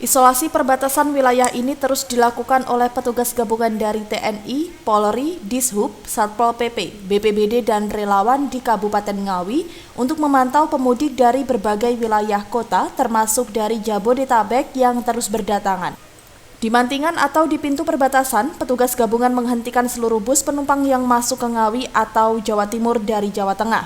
Isolasi perbatasan wilayah ini terus dilakukan oleh petugas gabungan dari TNI, Polri, Dishub, Satpol PP, BPBD, dan relawan di Kabupaten Ngawi untuk memantau pemudik dari berbagai wilayah kota termasuk dari Jabodetabek yang terus berdatangan. Di Mantingan atau di pintu perbatasan, petugas gabungan menghentikan seluruh bus penumpang yang masuk ke Ngawi atau Jawa Timur dari Jawa Tengah.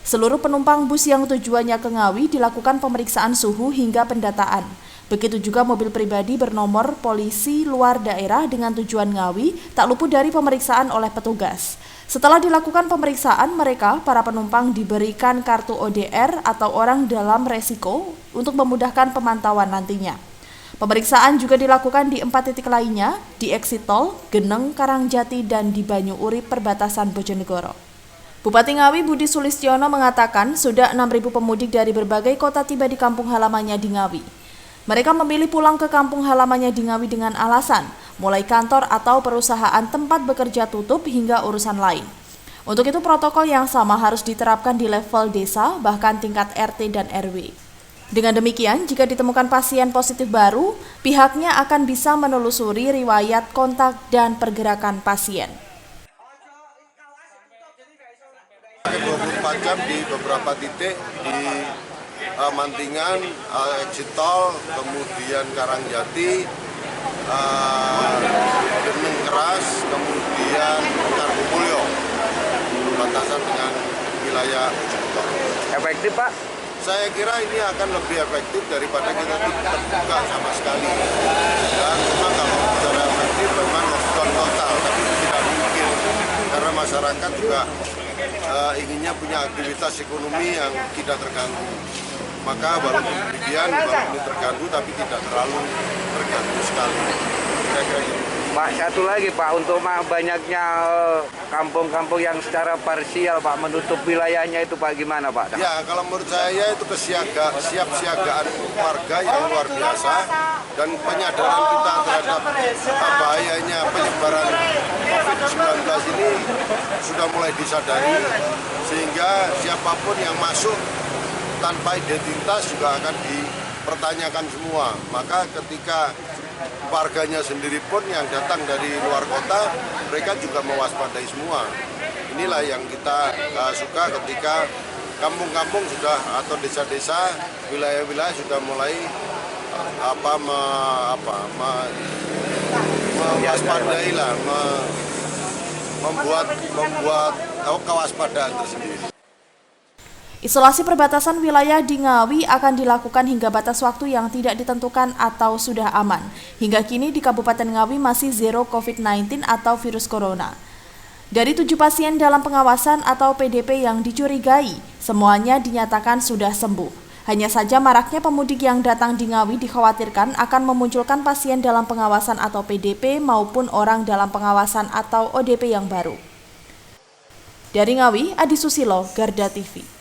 Seluruh penumpang bus yang tujuannya ke Ngawi dilakukan pemeriksaan suhu hingga pendataan. Begitu juga mobil pribadi bernomor polisi luar daerah dengan tujuan Ngawi tak luput dari pemeriksaan oleh petugas. Setelah dilakukan pemeriksaan, para penumpang diberikan kartu ODR atau orang dalam resiko untuk memudahkan pemantauan nantinya. Pemeriksaan juga dilakukan di 4 titik lainnya, di Exit Tol, Geneng, Karangjati, dan di Banyu Urip perbatasan Bojonegoro. Bupati Ngawi Budi Sulistiono mengatakan sudah 6.000 pemudik dari berbagai kota tiba di kampung halamannya di Ngawi. Mereka memilih pulang ke kampung halamannya di Ngawi dengan alasan mulai kantor atau perusahaan tempat bekerja tutup hingga urusan lain. Untuk itu protokol yang sama harus diterapkan di level desa bahkan tingkat RT dan RW. Dengan demikian, jika ditemukan pasien positif baru, pihaknya akan bisa menelusuri riwayat kontak dan pergerakan pasien. 24 jam di beberapa titik di Mantingan, Exit Tol, kemudian Karangjati, Geneng Keras, kemudian Kargumulyo, berbatasan dengan wilayah Bojonegoro. Efektif, Pak? Saya kira ini akan lebih efektif daripada kita terbuka sama sekali. Dan memang kalau bicara efektif memang lockdown total, tapi tidak mungkin karena masyarakat juga inginnya punya aktivitas ekonomi yang tidak terganggu. Maka walaupun demikian, walaupun terganggu tapi tidak terlalu terganggu sekali. Kira-kira gitu. Pak, satu lagi Pak, untuk banyaknya kampung-kampung yang secara parsial Pak menutup wilayahnya itu Pak, gimana Pak? Ya, kalau menurut saya itu kesiapsiagaan warga yang luar biasa dan penyadaran kita terhadap bahayanya penyebaran COVID-19 ini sudah mulai disadari, sehingga siapapun yang masuk tanpa identitas juga akan dipertanyakan semua. Maka ketika warganya sendiri pun yang datang dari luar kota, mereka juga mewaspadai semua. Inilah yang kita suka ketika kampung-kampung sudah atau desa-desa, wilayah-wilayah sudah mulai mewaspadai lah, membuat kewaspadaan tersendiri. Isolasi perbatasan wilayah di Ngawi akan dilakukan hingga batas waktu yang tidak ditentukan atau sudah aman. Hingga kini di Kabupaten Ngawi masih zero COVID-19 atau virus corona. Dari 7 pasien dalam pengawasan atau PDP yang dicurigai, semuanya dinyatakan sudah sembuh. Hanya saja maraknya pemudik yang datang di Ngawi dikhawatirkan akan memunculkan pasien dalam pengawasan atau PDP maupun orang dalam pengawasan atau ODP yang baru. Dari Ngawi, Adi Susilo, Garda TV.